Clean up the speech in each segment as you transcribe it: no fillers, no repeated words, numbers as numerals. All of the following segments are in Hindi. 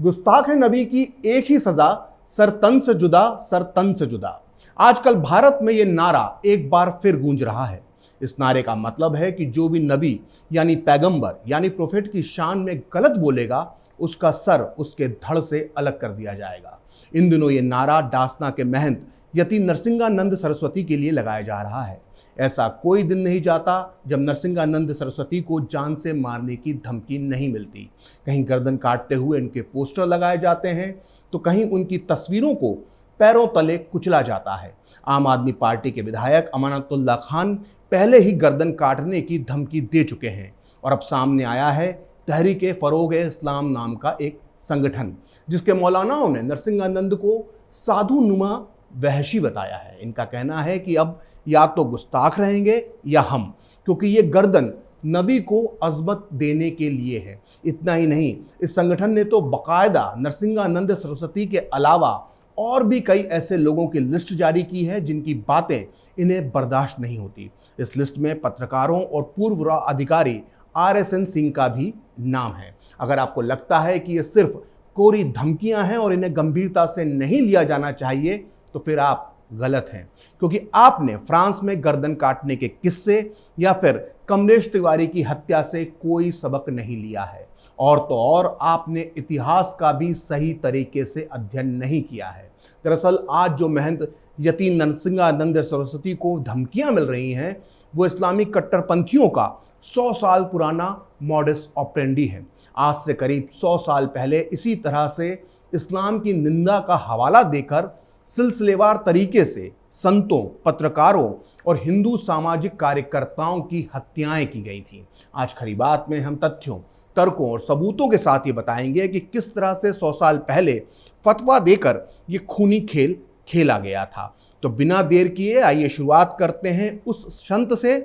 गुस्ताख नबी की एक ही सजा, सर तन से जुदा, सर तन से जुदा। आजकल भारत में यह नारा एक बार फिर गूंज रहा है। इस नारे का मतलब है कि जो भी नबी यानी पैगंबर यानी प्रोफेट की शान में गलत बोलेगा, उसका सर उसके धड़ से अलग कर दिया जाएगा। इन दिनों ये नारा डासना के महंत यति नरसिंहानंद सरस्वती के लिए लगाया जा रहा है। ऐसा कोई दिन नहीं जाता जब नरसिंहानंद सरस्वती को जान से मारने की धमकी नहीं मिलती। कहीं गर्दन काटते हुए इनके पोस्टर लगाए जाते हैं, तो कहीं उनकी तस्वीरों को पैरों तले कुचला जाता है। आम आदमी पार्टी के विधायक अमानतुल्लाह खान पहले ही गर्दन काटने की धमकी दे चुके हैं और अब सामने आया है तहरीक फरोग इस्लाम नाम का एक संगठन, जिसके मौलानाओं ने नरसिंहानंद को साधु नुमा वहशी बताया है। इनका कहना है कि अब या तो गुस्ताख रहेंगे या हम, क्योंकि ये गर्दन नबी को अज़मत देने के लिए है। इतना ही नहीं, इस संगठन ने तो बाकायदा नरसिंहानंद सरस्वती के अलावा और भी कई ऐसे लोगों की लिस्ट जारी की है जिनकी बातें इन्हें बर्दाश्त नहीं होती। इस लिस्ट में पत्रकारों और पूर्व अधिकारी RSN सिंह का भी नाम है। अगर आपको लगता है कि ये सिर्फ कोरी धमकियां हैं और इन्हें गंभीरता से नहीं लिया जाना चाहिए, तो फिर आप गलत हैं, क्योंकि आपने फ्रांस में गर्दन काटने के किस्से या फिर कमलेश तिवारी की हत्या से कोई सबक नहीं लिया है। और तो और आपने इतिहास का भी सही तरीके से अध्ययन नहीं किया है। दरअसल आज जो महंत यति नरसिंहानंद सरस्वती को धमकियां मिल रही हैं, वो इस्लामिक कट्टरपंथियों का 100 साल पुराना मॉडस ऑपरेंडी है। आज से करीब 100 साल पहले इसी तरह से इस्लाम की निंदा का हवाला देकर सिलसिलेवार तरीके से संतों, पत्रकारों और हिंदू सामाजिक कार्यकर्ताओं की हत्याएं की गई थी। आज खरी बात में हम तथ्यों, तर्कों और सबूतों के साथ ये बताएंगे कि किस तरह से 100 साल पहले फतवा देकर ये खूनी खेल खेला गया था। तो बिना देर किए आइए शुरुआत करते हैं उस संत से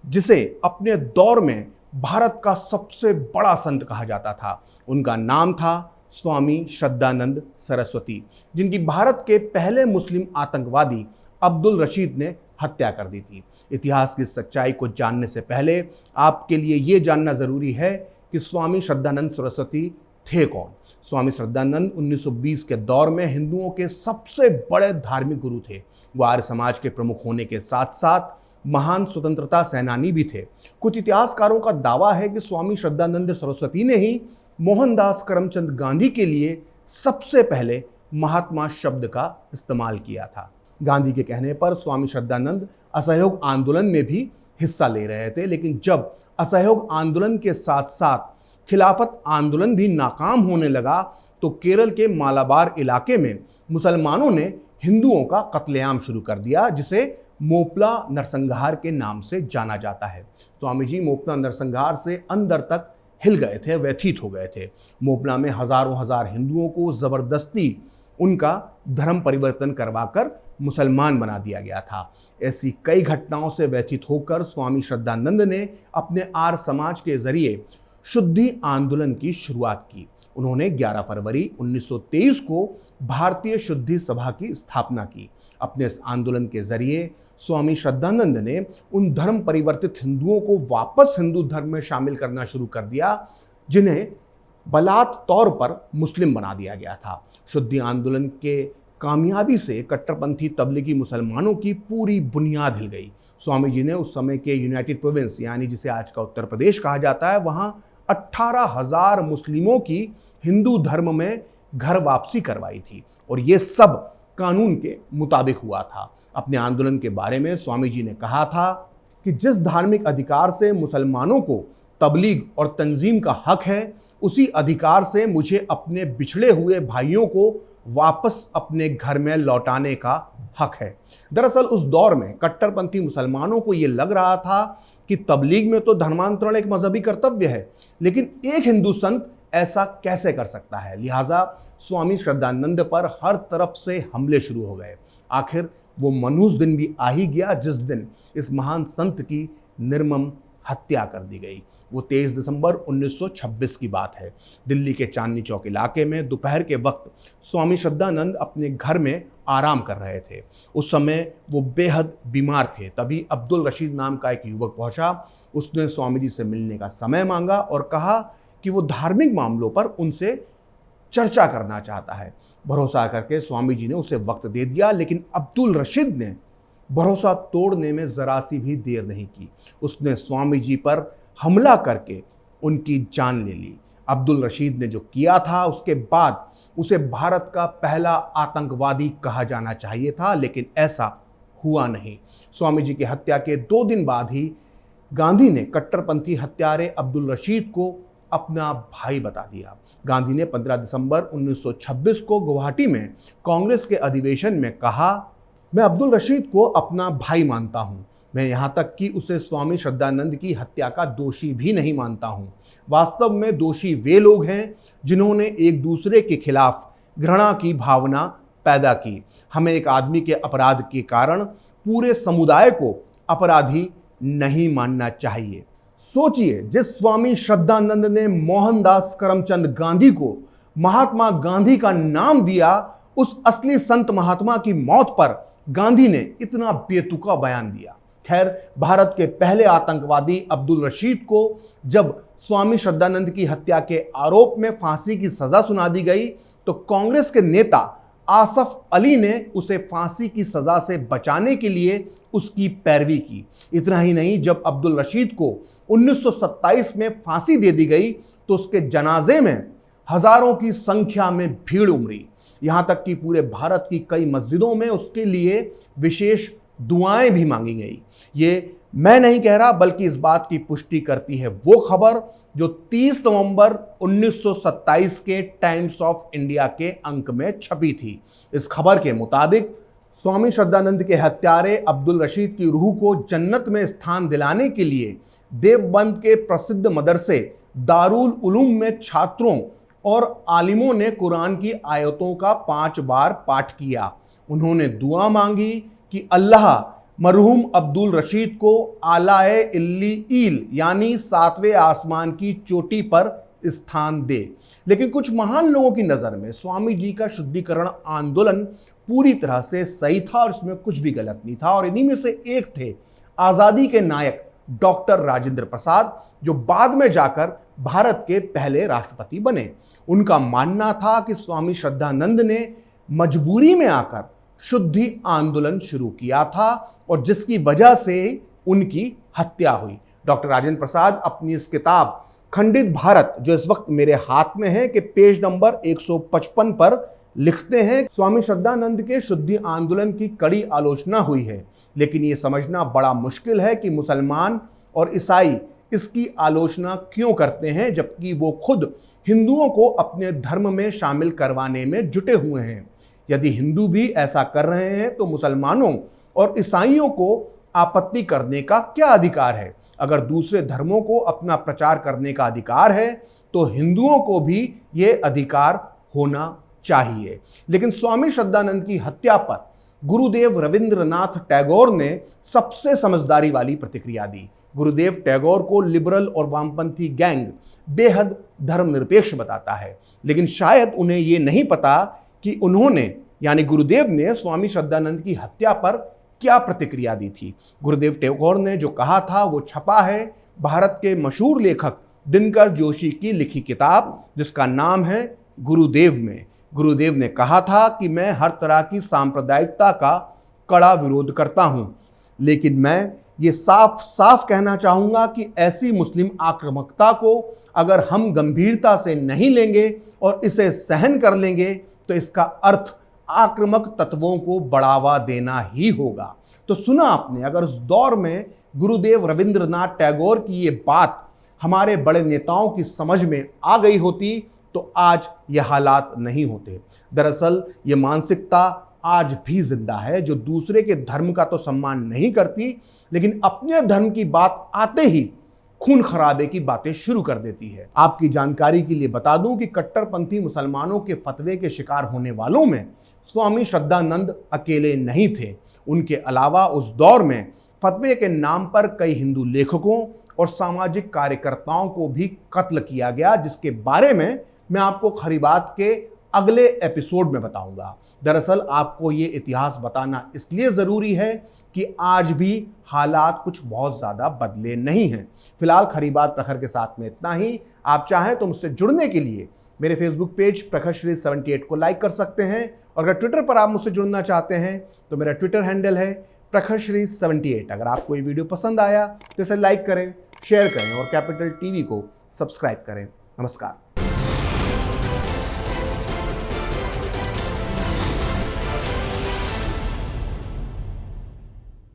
जिसे अपने दौर में भारत का सबसे बड़ा संत कहा जाता था। उनका नाम था स्वामी श्रद्धानंद सरस्वती, जिनकी भारत के पहले मुस्लिम आतंकवादी अब्दुल रशीद ने हत्या कर दी थी। इतिहास की सच्चाई को जानने से पहले आपके लिए ये जानना जरूरी है कि स्वामी श्रद्धानंद सरस्वती थे कौन। स्वामी श्रद्धानंद 1920 के दौर में हिंदुओं के सबसे बड़े धार्मिक गुरु थे। वो आर्य समाज के प्रमुख होने के साथ साथ महान स्वतंत्रता सेनानी भी थे। कुछ इतिहासकारों का दावा है कि स्वामी श्रद्धानंद सरस्वती ने ही मोहनदास करमचंद गांधी के लिए सबसे पहले महात्मा शब्द का इस्तेमाल किया था। गांधी के कहने पर स्वामी श्रद्धानंद असहयोग आंदोलन में भी हिस्सा ले रहे थे, लेकिन जब असहयोग आंदोलन के साथ साथ खिलाफत आंदोलन भी नाकाम होने लगा, तो केरल के मालाबार इलाके में मुसलमानों ने हिंदुओं का कत्लेआम शुरू कर दिया, जिसे मोपला नरसंहार के नाम से जाना जाता है। स्वामी जी मोपला नरसंहार से अंदर तक हिल गए थे, व्यथित हो गए थे। मोपला में हजारों हजार हिंदुओं को जबरदस्ती उनका धर्म परिवर्तन करवाकर मुसलमान बना दिया गया था। ऐसी कई घटनाओं से व्यथित होकर स्वामी श्रद्धानंद ने अपने आर्य समाज के जरिए शुद्धि आंदोलन की शुरुआत की। उन्होंने 11 फरवरी 1923 को भारतीय शुद्धि सभा की स्थापना की। अपने इस आंदोलन के जरिए स्वामी श्रद्धानंद ने उन धर्म परिवर्तित हिंदुओं को वापस हिंदू धर्म में शामिल करना शुरू कर दिया, जिन्हें बलात् तौर पर मुस्लिम बना दिया गया था। शुद्धि आंदोलन के कामयाबी से कट्टरपंथी तबलीगी मुसलमानों की पूरी बुनियाद हिल गई। स्वामी जी ने उस समय के यूनाइटेड प्रोविंस, यानी जिसे आज का उत्तर प्रदेश कहा जाता है, वहां 18,000 मुस्लिमों की हिंदू धर्म में घर वापसी करवाई थी और ये सब कानून के मुताबिक हुआ था। अपने आंदोलन के बारे में स्वामी जी ने कहा था कि जिस धार्मिक अधिकार से मुसलमानों को तबलीग और तंजीम का हक है, उसी अधिकार से मुझे अपने बिछड़े हुए भाइयों को वापस अपने घर में लौटाने का हक है। दरअसल उस दौर में कट्टरपंथी मुसलमानों को यह लग रहा था कि तबलीग में तो धर्मांतरण एक मजहबी कर्तव्य है, लेकिन एक हिंदू संत ऐसा कैसे कर सकता है। लिहाजा स्वामी श्रद्धानंद पर हर तरफ से हमले शुरू हो गए। आखिर वो मनहूस दिन भी आ ही गया जिस दिन इस महान संत की निर्मम हत्या कर दी गई। वो 23 दिसंबर 1926 की बात है। दिल्ली के चांदनी चौक इलाके में दोपहर के वक्त स्वामी श्रद्धानंद अपने घर में आराम कर रहे थे। उस समय वो बेहद बीमार थे। तभी अब्दुल रशीद नाम का एक युवक पहुंचा। उसने स्वामी जी से मिलने का समय मांगा और कहा कि वो धार्मिक मामलों पर उनसे चर्चा करना चाहता है। भरोसा करके स्वामी जी ने उसे वक्त दे दिया, लेकिन अब्दुल रशीद ने भरोसा तोड़ने में जरा सी भी देर नहीं की। उसने स्वामी जी पर हमला करके उनकी जान ले ली। अब्दुल रशीद ने जो किया था उसके बाद उसे भारत का पहला आतंकवादी कहा जाना चाहिए था, लेकिन ऐसा हुआ नहीं। स्वामी जी की हत्या के 2 दिन बाद ही गांधी ने कट्टरपंथी हत्यारे अब्दुल रशीद को अपना भाई बता दिया। गांधी ने 15 दिसंबर 1926 को गुवाहाटी में कांग्रेस के अधिवेशन में कहा, मैं अब्दुल रशीद को अपना भाई मानता हूं। मैं यहां तक कि उसे स्वामी श्रद्धानंद की हत्या का दोषी भी नहीं मानता हूं। वास्तव में दोषी वे लोग हैं जिन्होंने एक दूसरे के खिलाफ घृणा की भावना पैदा की। हमें एक आदमी के अपराध के कारण पूरे समुदाय को अपराधी नहीं मानना चाहिए। सोचिए, जिस स्वामी श्रद्धानंद ने मोहनदास करमचंद गांधी को महात्मा गांधी का नाम दिया, उस असली संत महात्मा की मौत पर गांधी ने इतना बेतुका बयान दिया। खैर, भारत के पहले आतंकवादी अब्दुल रशीद को जब स्वामी श्रद्धानंद की हत्या के आरोप में फांसी की सजा सुना दी गई तो कांग्रेस के नेता आसफ अली ने उसे फांसी की सजा से बचाने के लिए उसकी पैरवी की। इतना ही नहीं, जब अब्दुल रशीद को 1927 में फांसी दे दी गई तो उसके जनाजे में हजारों की संख्या में भीड़ उमड़ी। यहां तक कि पूरे भारत की कई मस्जिदों में उसके लिए विशेष दुआएं भी मांगी गई। ये मैं नहीं कह रहा, बल्कि इस बात की पुष्टि करती है वो खबर जो 30 नवंबर 1927 के टाइम्स ऑफ इंडिया के अंक में छपी थी। इस खबर के मुताबिक स्वामी श्रद्धानंद के हत्यारे अब्दुल रशीद की रूह को जन्नत में स्थान दिलाने के लिए देवबंद के प्रसिद्ध मदरसे दारुल उलूम में छात्रों और आलिमों ने कुरान की आयतों का 5 बार पाठ किया। उन्होंने दुआ मांगी कि अल्लाह मरहूम अब्दुल रशीद को आलाए इल्लीईल यानी 7वें आसमान की चोटी पर स्थान दे। लेकिन कुछ महान लोगों की नज़र में स्वामी जी का शुद्धिकरण आंदोलन पूरी तरह से सही था और इसमें कुछ भी गलत नहीं था। और इन्हीं में से एक थे आज़ादी के नायक डॉक्टर राजेंद्र प्रसाद, जो बाद में जाकर भारत के पहले राष्ट्रपति बने। उनका मानना था कि स्वामी श्रद्धानंद ने मजबूरी में आकर शुद्धि आंदोलन शुरू किया था और जिसकी वजह से उनकी हत्या हुई। डॉक्टर राजेंद्र प्रसाद अपनी इस किताब खंडित भारत, जो इस वक्त मेरे हाथ में है, के पेज नंबर 155 पर लिखते हैं, स्वामी श्रद्धानंद के शुद्धि आंदोलन की कड़ी आलोचना हुई है, लेकिन ये समझना बड़ा मुश्किल है कि मुसलमान और ईसाई इसकी आलोचना क्यों करते हैं, जबकि वो खुद हिंदुओं को अपने धर्म में शामिल करवाने में जुटे हुए हैं। यदि हिंदू भी ऐसा कर रहे हैं तो मुसलमानों और ईसाइयों को आपत्ति करने का क्या अधिकार है? अगर दूसरे धर्मों को अपना प्रचार करने का अधिकार है तो हिंदुओं को भी ये अधिकार होना चाहिए। लेकिन स्वामी श्रद्धानंद की हत्या पर गुरुदेव रविंद्रनाथ टैगोर ने सबसे समझदारी वाली प्रतिक्रिया दी। गुरुदेव टैगोर को लिबरल और वामपंथी गैंग बेहद धर्मनिरपेक्ष बताता है, लेकिन शायद उन्हें ये नहीं पता कि उन्होंने यानी गुरुदेव ने स्वामी श्रद्धानंद की हत्या पर क्या प्रतिक्रिया दी थी। गुरुदेव टैगोर ने जो कहा था वो छपा है भारत के मशहूर लेखक दिनकर जोशी की लिखी किताब जिसका नाम है गुरुदेव में। गुरुदेव ने कहा था कि मैं हर तरह की सांप्रदायिकता का कड़ा विरोध करता हूं, लेकिन मैं ये साफ साफ कहना चाहूँगा कि ऐसी मुस्लिम आक्रामकता को अगर हम गंभीरता से नहीं लेंगे और इसे सहन कर लेंगे तो इसका अर्थ आक्रामक तत्वों को बढ़ावा देना ही होगा। तो सुना आपने, अगर उस दौर में गुरुदेव रविंद्रनाथ टैगोर की ये बात हमारे बड़े नेताओं की समझ में आ गई होती तो आज ये हालात नहीं होते। दरअसल ये मानसिकता आज भी जिंदा है जो दूसरे के धर्म का तो सम्मान नहीं करती, लेकिन अपने धर्म की बात आते ही खून खराबे की बातें शुरू कर देती है। आपकी जानकारी के लिए बता दूं कि कट्टरपंथी मुसलमानों के फतवे के शिकार होने वालों में स्वामी श्रद्धानंद अकेले नहीं थे। उनके अलावा उस दौर में फतवे के नाम पर कई हिंदू लेखकों और सामाजिक कार्यकर्ताओं को भी कत्ल किया गया, जिसके बारे में मैं आपको खरीबात के अगले एपिसोड में बताऊंगा। दरअसल आपको ये इतिहास बताना इसलिए ज़रूरी है कि आज भी हालात कुछ बहुत ज़्यादा बदले नहीं हैं। फिलहाल खरीबात प्रखर के साथ में इतना ही। आप चाहें तो मुझसे जुड़ने के लिए मेरे फेसबुक पेज प्रखर श्री 78 को लाइक कर सकते हैं, और अगर ट्विटर पर आप मुझसे जुड़ना चाहते हैं तो मेरा ट्विटर हैंडल है प्रखर श्री 78। अगर आपको ये वीडियो पसंद आया तो इसे लाइक करें, शेयर करें और कैपिटल टीवी को सब्सक्राइब करें। नमस्कार।